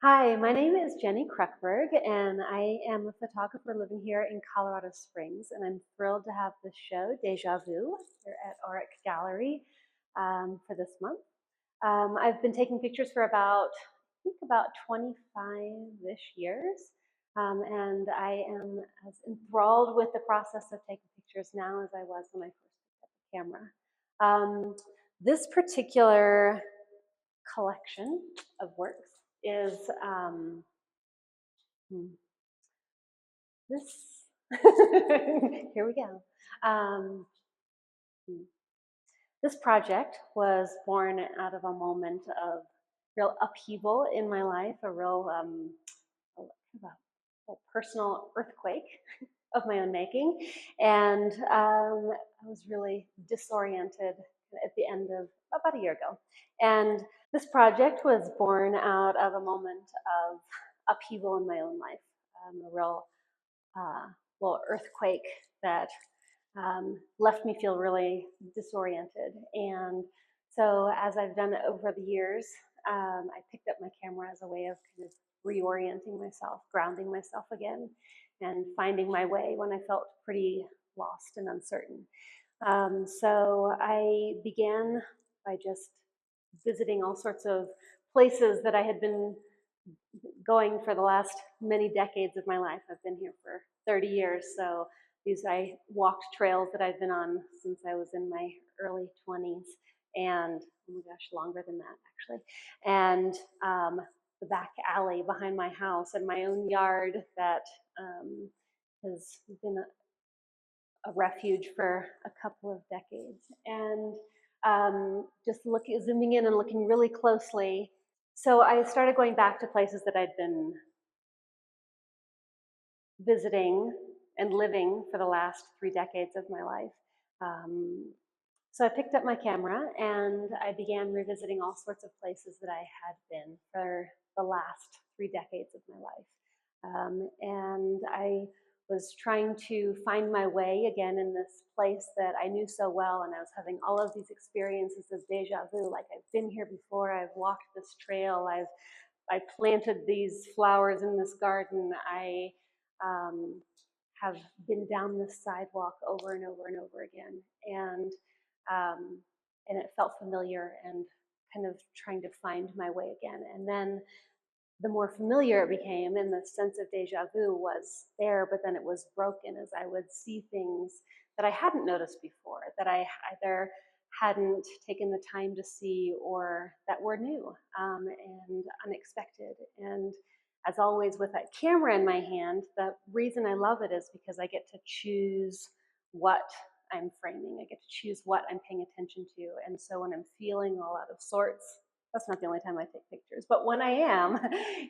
Hi, my name is Jenny Kruckeberg, and I am a photographer living here in Colorado Springs, and I'm thrilled to have this show, Déjà Vu, here at Auric Gallery for this month. I've been taking pictures for I think about 25-ish years, and I am as enthralled with the process of taking pictures now as I was when I first picked up the camera. This particular collection of works is hmm, this. Here we go. Um, hmm. This project was born out of a moment of real upheaval in my life, a real a personal earthquake of my own making, and I was really disoriented at the end of about a year ago. And this project was born out of a moment of upheaval in my own life, a real uh, little earthquake that left me feel really disoriented. And so, as I've done over the years, I picked up my camera as a way of kind of reorienting myself, grounding myself again, and finding my way when I felt pretty lost and uncertain. So I began by just visiting all sorts of places that I had been going for the last many decades of my life. I've been here for 30 years, so I walked trails that I've been on since I was in my early 20s, and oh my gosh, longer than that actually. And the back alley behind my house and my own yard that has been a refuge for a couple of decades. And just zooming in and looking really closely. So I started going back to places that I'd been visiting and living for the last 3 decades of my life. Um, so I picked up my camera and I began revisiting all sorts of places that I had been for the last 3 decades of my life. And I was trying to find my way again in this place that I knew so well, and I was having all of these experiences of deja vu, like I've been here before, I've walked this trail, I planted these flowers in this garden, I um, have been down this sidewalk over and over and over again, um, and it felt familiar and kind of trying to find my way again. And then the more familiar it became, and the sense of deja vu was there, but then it was broken as I would see things that I hadn't noticed before, that I either hadn't taken the time to see or that were new and unexpected. And as always, with that camera in my hand, the reason I love it is because I get to choose what I'm framing. I get to choose what I'm paying attention to. And so when I'm feeling all out of sorts, that's not the only time I take pictures, but when I am,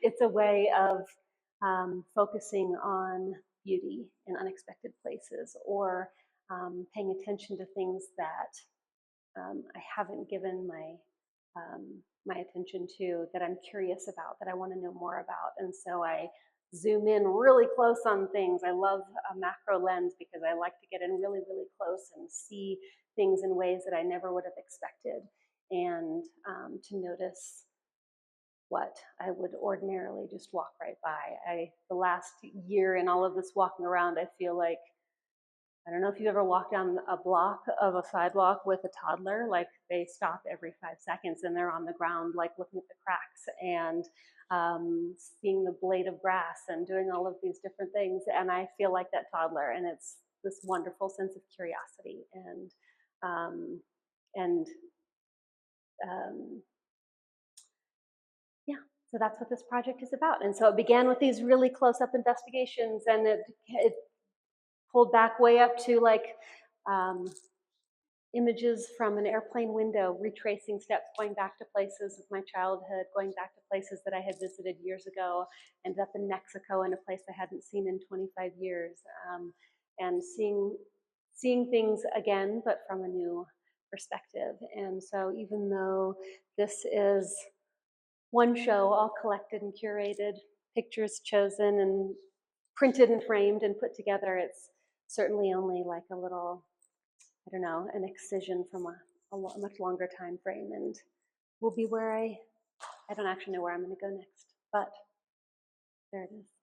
it's a way of focusing on beauty in unexpected places, or paying attention to things that I haven't given my attention to, that I'm curious about, that I want to know more about. And so I zoom in really close on things. I love a macro lens because I like to get in really, really close and see things in ways that I never would have expected, and to notice what I would ordinarily just walk right by. The last year in all of this walking around, I feel like, I don't know if you've ever walked down a block of a sidewalk with a toddler, like they stop every 5 seconds and they're on the ground, like looking at the cracks and seeing the blade of grass and doing all of these different things. And I feel like that toddler, and it's this wonderful sense of curiosity um, and um, yeah, so that's what this project is about. And so it began with these really close-up investigations, and it pulled back way up to like images from an airplane window, retracing steps, going back to places of my childhood, going back to places that I had visited years ago, ended up in Mexico in a place I hadn't seen in 25 years, and seeing things again, but from a new perspective. And so even though this is one show, all collected and curated, pictures chosen and printed and framed and put together, it's certainly only like a little, I don't know, an excision from a much longer time frame, and will be where I don't actually know where I'm going to go next. but there it is.